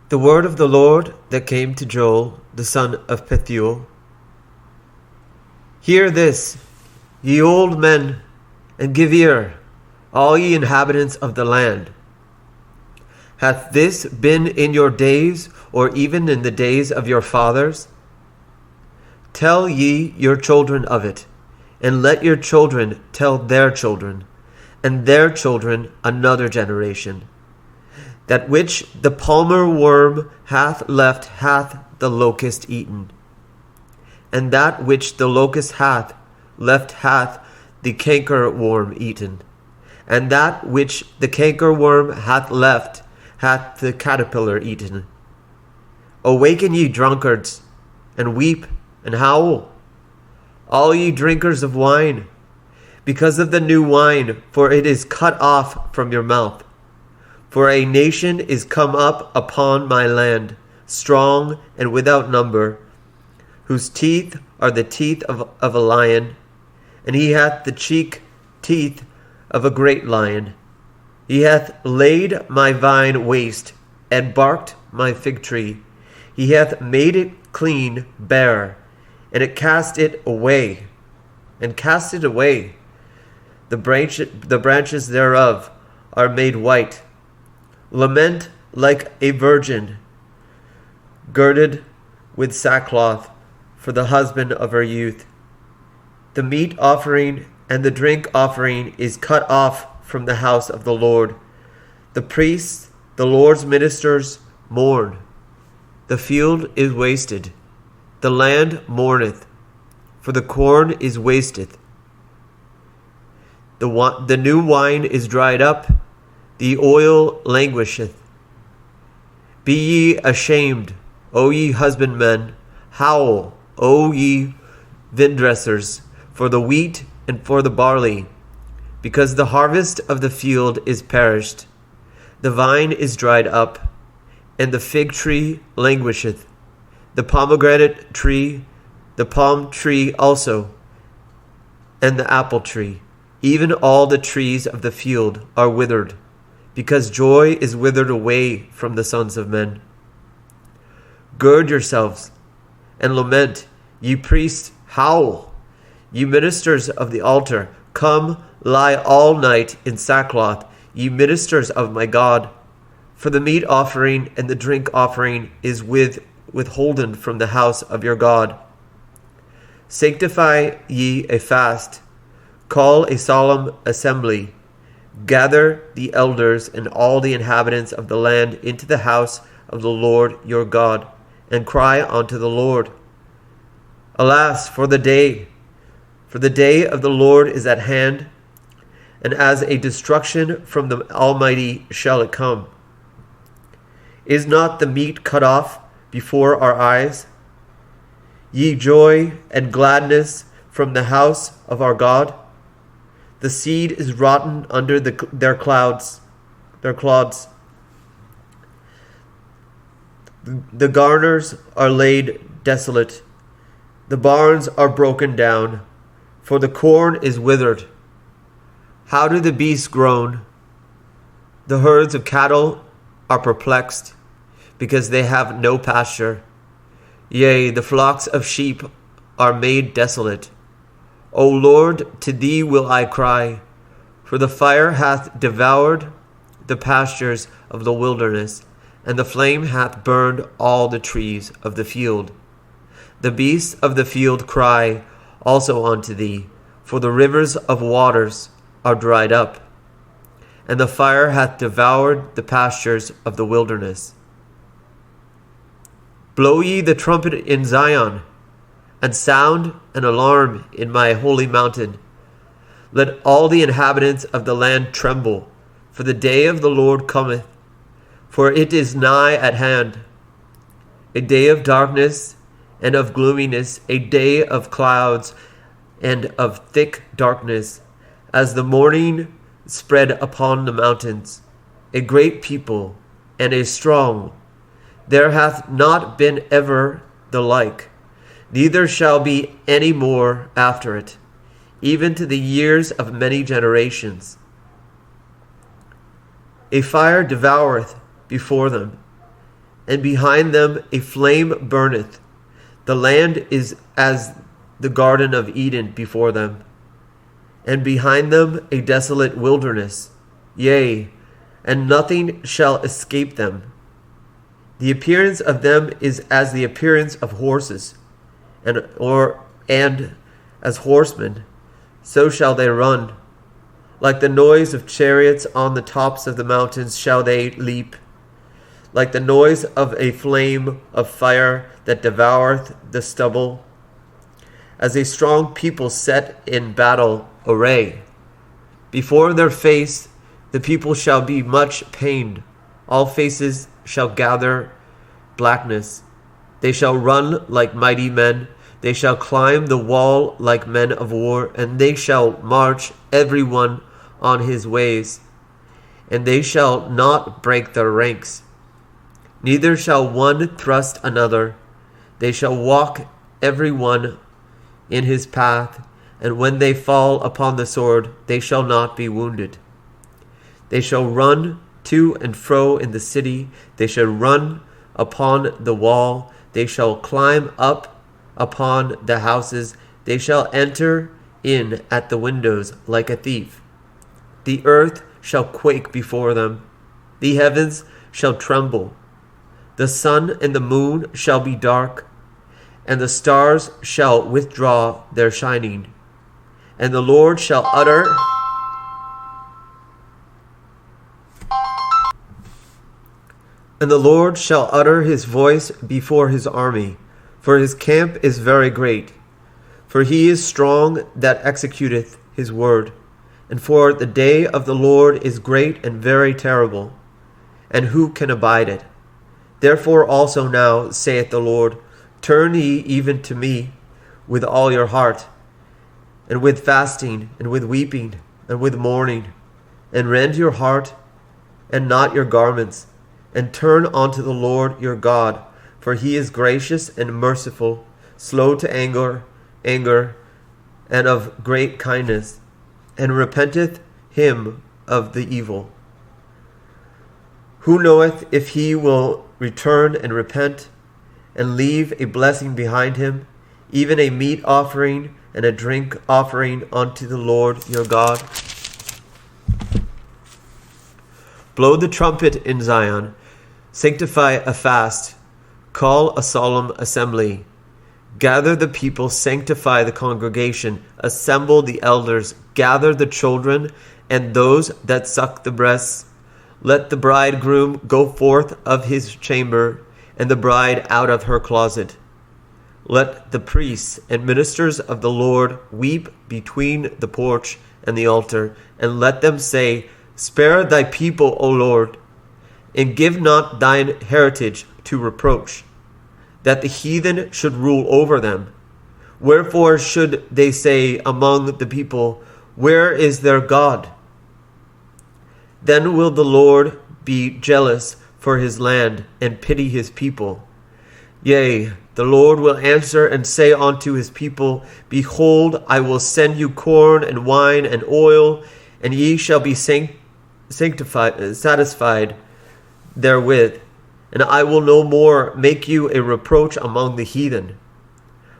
The word of the Lord that came to Joel, the son of Pethuel. Hear this, ye old men, and give ear, all ye inhabitants of the land. Hath this been in your days, or even in the days of your fathers? Tell ye your children of it, and let your children tell their children, and their children another generation. That which the palmer worm hath left hath the locust eaten, and that which the locust hath left hath the canker worm eaten, and that which the canker worm hath left hath the caterpillar eaten. Awaken ye drunkards, and weep and howl, all ye drinkers of wine, because of the new wine, for it is cut off from your mouth. For a nation is come up upon my land, strong and without number, whose teeth are the teeth of a lion, and he hath the teeth of a great lion. He hath laid my vine waste, and barked my fig tree. He hath made it clean bare, and cast it away. The branches thereof are made white. Lament like a virgin, girded with sackcloth for the husband of her youth. The meat offering and the drink offering is cut off from the house of the Lord. The priests, the Lord's ministers, mourn. The field is wasted. The land mourneth, for the corn is wasteth. The new wine is dried up. The oil languisheth. Be ye ashamed, O ye husbandmen, howl, O ye vine-dressers, for the wheat and for the barley, because the harvest of the field is perished. The vine is dried up, and the fig tree languisheth, the pomegranate tree, the palm tree also, and the apple tree. Even all the trees of the field are withered, because joy is withered away from the sons of men. Gird yourselves and lament, ye priests, howl, ye ministers of the altar, come, lie all night in sackcloth, ye ministers of my God. For the meat offering and the drink offering is withholden from the house of your God. Sanctify ye a fast, call a solemn assembly, gather the elders and all the inhabitants of the land into the house of the Lord your God, and cry unto the Lord. Alas, for the day of the Lord is at hand, and as a destruction from the Almighty shall it come. Is not the meat cut off before our eyes? Ye joy and gladness from the house of our God. The seed is rotten under their clods. The garners are laid desolate. The barns are broken down, for the corn is withered. How do the beasts groan? The herds of cattle are perplexed, because they have no pasture. Yea, the flocks of sheep are made desolate. O Lord, to thee will I cry, for the fire hath devoured the pastures of the wilderness, and the flame hath burned all the trees of the field. The beasts of the field cry also unto thee, for the rivers of waters are dried up, and the fire hath devoured the pastures of the wilderness. Blow ye the trumpet in Zion, and sound an alarm in my holy mountain. Let all the inhabitants of the land tremble, for the day of the Lord cometh, for it is nigh at hand. A day of darkness and of gloominess, a day of clouds and of thick darkness, as the morning spread upon the mountains. A great people and a strong, there hath not been ever the like, neither shall be any more after it, even to the years of many generations. A fire devoureth before them, and behind them a flame burneth. The land is as the Garden of Eden before them, and behind them a desolate wilderness. Yea, and nothing shall escape them. The appearance of them is as the appearance of horses, and as horsemen, so shall they run. Like the noise of chariots on the tops of the mountains shall they leap. Like the noise of a flame of fire that devoureth the stubble. As a strong people set in battle array. Before their face the people shall be much pained. All faces shall gather blackness. They shall run like mighty men. They shall climb the wall like men of war, and they shall march every one on his ways, and they shall not break their ranks. Neither shall one thrust another. They shall walk every one in his path, and when they fall upon the sword, they shall not be wounded. They shall run to and fro in the city. They shall run upon the wall. They shall climb up upon the houses. They shall enter in at the windows like a thief. The earth shall quake before them. The heavens shall tremble. The sun and the moon shall be dark, and the stars shall withdraw their shining. And the Lord shall utter his voice before his army, for his camp is very great. For he is strong that executeth his word. And for the day of the Lord is great and very terrible, and who can abide it? Therefore also now, saith the Lord, turn ye even to me with all your heart, and with fasting, and with weeping, and with mourning, and rend your heart, and not your garments, and turn unto the Lord your God, for he is gracious and merciful, slow to anger, and of great kindness, and repenteth him of the evil. Who knoweth if he will return and repent, and leave a blessing behind him, even a meat offering and a drink offering unto the Lord your God? Blow the trumpet in Zion, sanctify a fast, call a solemn assembly. Gather the people, sanctify the congregation, assemble the elders, gather the children and those that suck the breasts. Let the bridegroom go forth of his chamber, and the bride out of her closet. Let the priests and ministers of the Lord weep between the porch and the altar, and let them say, Spare thy people, O Lord, and give not thine heritage to reproach, that the heathen should rule over them. Wherefore should they say among the people, Where is their God? Then will the Lord be jealous for his land, and pity his people. Yea, the Lord will answer and say unto his people, Behold, I will send you corn and wine and oil, and ye shall be satisfied therewith. And I will no more make you a reproach among the heathen,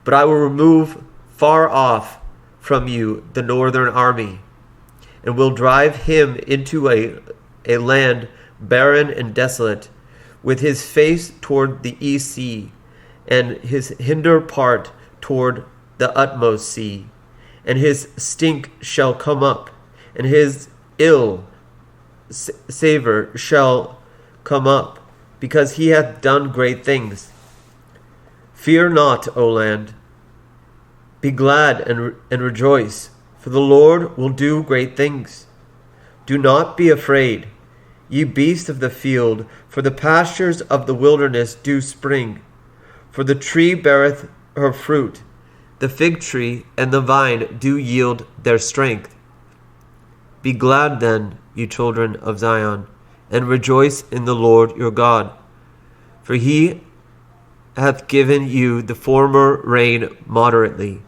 but I will remove far off from you the northern army, and will drive him into a land barren and desolate, with his face toward the east sea, and his hinder part toward the utmost sea. And his stink shall come up, and his ill savor shall come up, because he hath done great things. Fear not, O land. Be glad and rejoice, for the Lord will do great things. Do not be afraid, ye beasts of the field, for the pastures of the wilderness do spring. For the tree beareth her fruit, the fig tree and the vine do yield their strength. Be glad then, ye children of Zion, and rejoice in the Lord your God. For he hath given you the former rain moderately,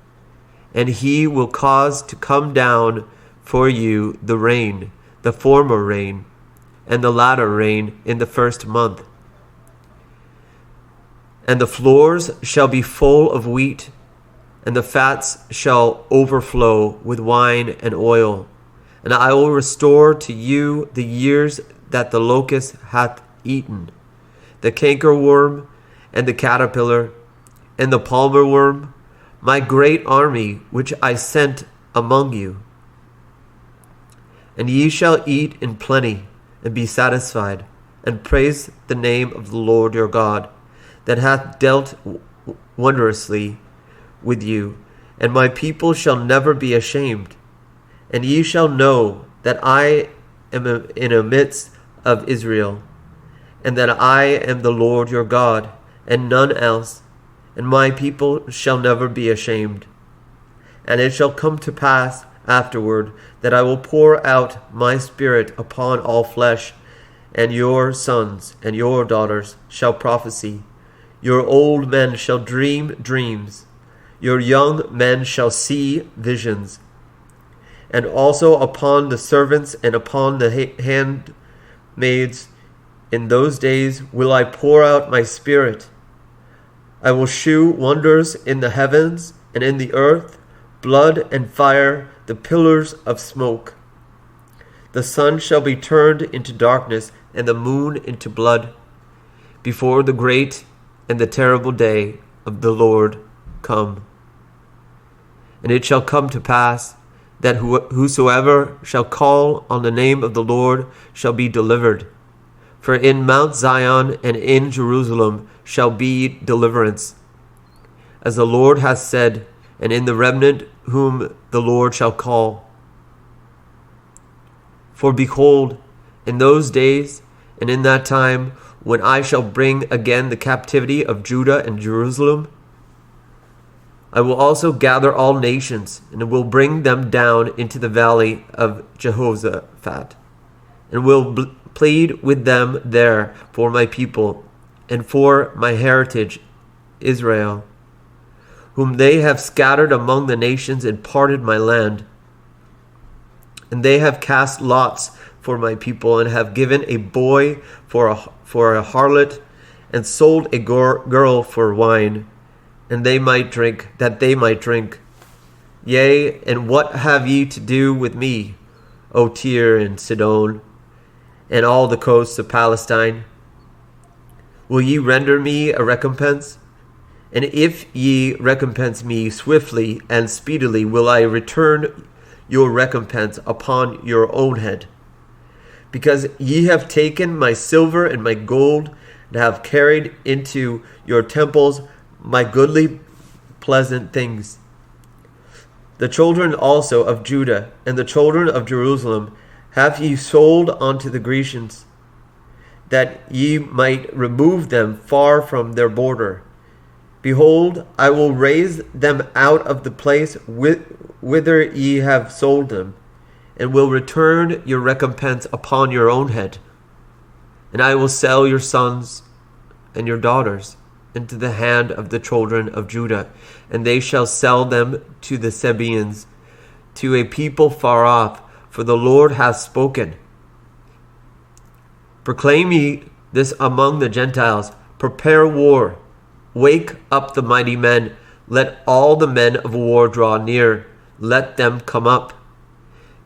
and he will cause to come down for you the rain, the former rain, and the latter rain in the first month. And the floors shall be full of wheat, and the fats shall overflow with wine and oil. And I will restore to you the years that the locust hath eaten, the cankerworm, and the caterpillar, and the palmer worm, my great army which I sent among you. And ye shall eat in plenty, and be satisfied, and praise the name of the Lord your God, that hath dealt wondrously with you, and my people shall never be ashamed. And ye shall know that I am in the midst of Israel, and that I am the Lord your God, and none else, and my people shall never be ashamed. And it shall come to pass afterward that I will pour out my spirit upon all flesh, and your sons and your daughters shall prophesy. Your old men shall dream dreams. Your young men shall see visions. And also upon the servants and upon the handmaids in those days will I pour out my spirit. I will shew wonders in the heavens and in the earth, blood and fire, the pillars of smoke. The sun shall be turned into darkness, and the moon into blood, before the great and the terrible day of the Lord come. And it shall come to pass that whosoever shall call on the name of the Lord shall be delivered. For in Mount Zion and in Jerusalem shall be deliverance, as the Lord hath said, and in the remnant whom the Lord shall call. For behold, in those days and in that time, when I shall bring again the captivity of Judah and Jerusalem, I will also gather all nations, and will bring them down into the valley of Jehoshaphat, and will plead with them there for my people, and for my heritage Israel, whom they have scattered among the nations and parted my land. And they have cast lots for my people, and have given a boy for a harlot, and sold a girl for wine, and they might drink, that they might drink. Yea, and what have ye to do with me, O Tyre and Sidon, and all the coasts of Palestine? Will ye render me a recompense? And if ye recompense me swiftly and speedily, will I return your recompense upon your own head. Because ye have taken my silver and my gold, and have carried into your temples my goodly pleasant things. The children also of Judah and the children of Jerusalem have ye sold unto the Grecians, that ye might remove them far from their border. Behold, I will raise them out of the place whither ye have sold them, and will return your recompense upon your own head. And I will sell your sons and your daughters into the hand of the children of Judah, and they shall sell them to the Sabaeans, to a people far off, for the Lord hath spoken. Proclaim ye this among the Gentiles, prepare war, wake up the mighty men, let all the men of war draw near, let them come up.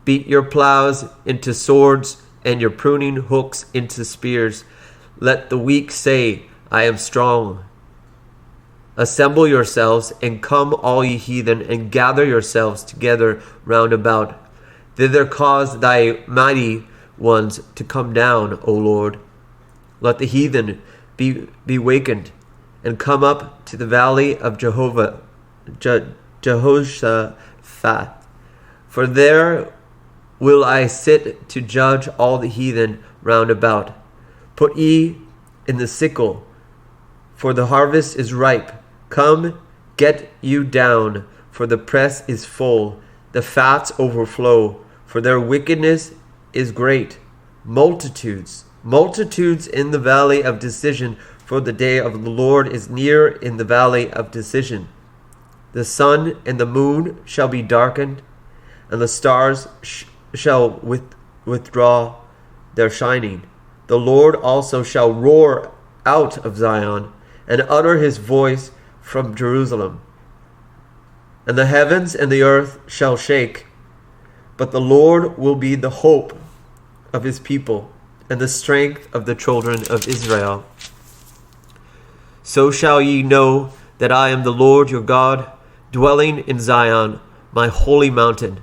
Beat your plows into swords, and your pruning hooks into spears. Let the weak say, I am strong. Assemble yourselves, and come all ye heathen, and gather yourselves together round about. Thither cause thy mighty ones to come down, O Lord. Let the heathen be wakened, and come up to the valley of Jehoshaphat. For there will I sit to judge all the heathen round about. Put ye in the sickle, for the harvest is ripe. Come, get you down, for the press is full. The fats overflow, for their wickedness is great. Multitudes in the valley of decision, for the day of the Lord is near in the valley of decision. The sun and the moon shall be darkened, and the stars shall withdraw their shining. The Lord also shall roar out of Zion, and utter his voice from Jerusalem. And the heavens and the earth shall shake, but the Lord will be the hope of his people and the strength of the children of Israel. So shall ye know that I am the Lord your God, dwelling in Zion, my holy mountain.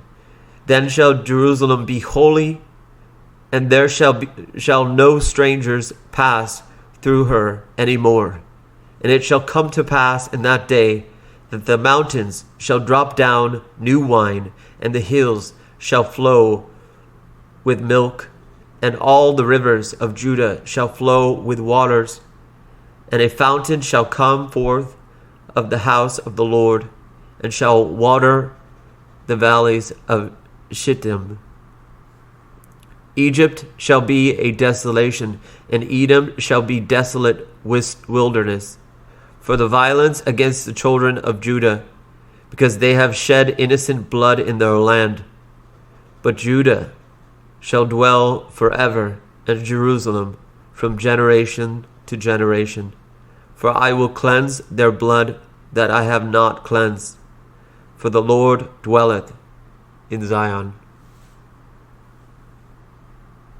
Then shall Jerusalem be holy, and there shall no strangers pass through her any more. And it shall come to pass in that day that the mountains shall drop down new wine, and the hills shall flow with milk, and all the rivers of Judah shall flow with waters. And a fountain shall come forth of the house of the Lord, and shall water the valleys of Shittim. Egypt shall be a desolation, and Edom shall be desolate wilderness, for the violence against the children of Judah, because they have shed innocent blood in their land. But Judah shall dwell forever, and Jerusalem from generation to generation. For I will cleanse their blood that I have not cleansed, for the Lord dwelleth in Zion.